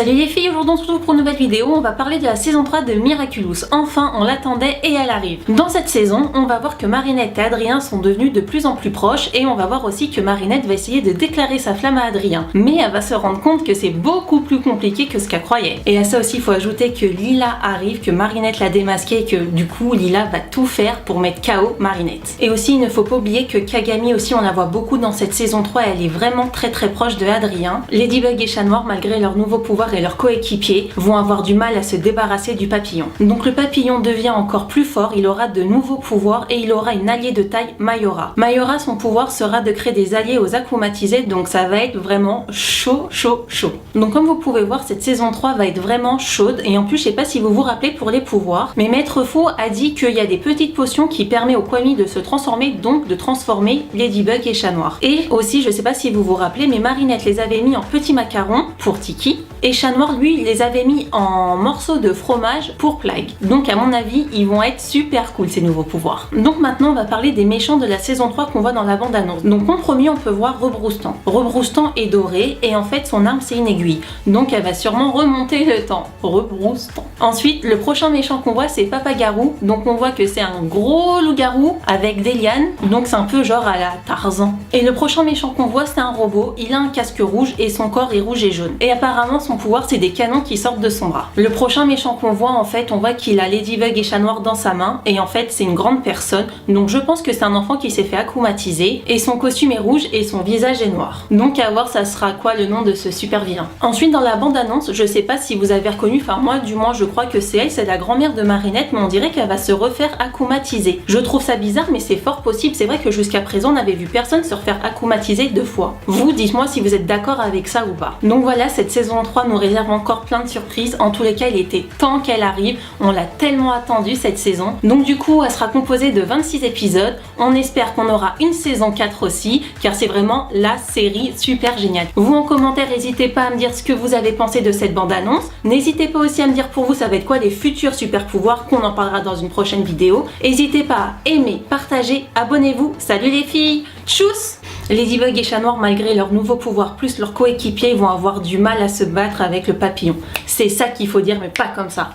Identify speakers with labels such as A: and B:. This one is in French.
A: Salut les filles, aujourd'hui on se retrouve pour une nouvelle vidéo, on va parler de la saison 3 de Miraculous. Enfin, on l'attendait et elle arrive. Dans cette saison, on va voir que Marinette et Adrien sont devenus de plus en plus proches et on va voir aussi que Marinette va essayer de déclarer sa flamme à Adrien. Mais elle va se rendre compte que c'est beaucoup plus compliqué que ce qu'elle croyait. Et à ça aussi, il faut ajouter que Lila arrive, que Marinette l'a démasqué et que du coup, Lila va tout faire pour mettre KO Marinette. Et aussi, il ne faut pas oublier que Kagami aussi, on la voit beaucoup dans cette saison 3, elle est vraiment très proche de Adrien. Ladybug et Chat Noir, malgré leur nouveau pouvoir et leurs coéquipiers, vont avoir du mal à se débarrasser du papillon. Donc le papillon devient encore plus fort, il aura de nouveaux pouvoirs et il aura une alliée de taille, Mayora. Mayora, son pouvoir sera de créer des alliés aux akumatisés, donc ça va être vraiment chaud. Donc comme vous pouvez voir, cette saison 3 va être vraiment chaude et en plus je sais pas si vous vous rappelez pour les pouvoirs, mais Maître Fou a dit qu'il y a des petites potions qui permettent aux Kwami de se transformer, donc de transformer Ladybug et Chat Noir. Et aussi, je sais pas si vous vous rappelez, mais Marinette les avait mis en petits macarons pour Tiki et Chat Noir lui il les avait mis en morceaux de fromage pour Plague. Donc à mon avis ils vont être super cool ces nouveaux pouvoirs. Donc maintenant on va parler des méchants de la saison 3 qu'on voit dans la bande annonce. Donc en premier on peut voir Rebroustan. Rebroustan est doré et en fait son arme c'est une aiguille. Donc elle va sûrement remonter le temps. Rebroustan. Ensuite le prochain méchant qu'on voit c'est Papagarou. Donc on voit que c'est un gros loup-garou avec des lianes. Donc c'est un peu genre à la Tarzan. Et le prochain méchant qu'on voit c'est un robot. Il a un casque rouge et son corps est rouge et jaune. Et apparemment son pouvoir c'est des canons qui sortent de son bras. Le prochain méchant qu'on voit en fait on voit qu'il a Ladybug et Chat Noir dans sa main et en fait c'est une grande personne. Donc je pense que c'est un enfant qui s'est fait akumatiser et son costume est rouge et son visage est noir. Donc à voir ça sera quoi le nom de ce super vilain. Ensuite dans la bande annonce je sais pas si vous avez reconnu, enfin moi du moins je crois que c'est elle, c'est la grand-mère de Marinette, mais on dirait qu'elle va se refaire akumatiser. Je trouve ça bizarre mais c'est fort possible, c'est vrai que jusqu'à présent on n'avait vu personne se refaire akumatiser 2 fois. Vous dites-moi si vous êtes d'accord avec ça ou pas. Donc voilà, cette saison 3 nous réserve encore plein de surprises. En tous les cas il était temps qu'elle arrive, on l'a tellement attendu cette saison. Donc du coup elle sera composée de 26 épisodes, on espère qu'on aura une saison 4 aussi car c'est vraiment la série super géniale. Vous en commentaire n'hésitez pas à me dire ce que vous avez pensé de cette bande annonce, n'hésitez pas aussi à me dire pour vous ça va être quoi les futurs super pouvoirs, qu'on en parlera dans une prochaine vidéo. N'hésitez pas à aimer, partager, abonnez-vous. Salut les filles, tchuss. Ladybug et Chat Noir, malgré leur nouveau pouvoir plus leurs coéquipiers, vont avoir du mal à se battre avec le papillon. C'est ça qu'il faut dire, mais pas comme ça.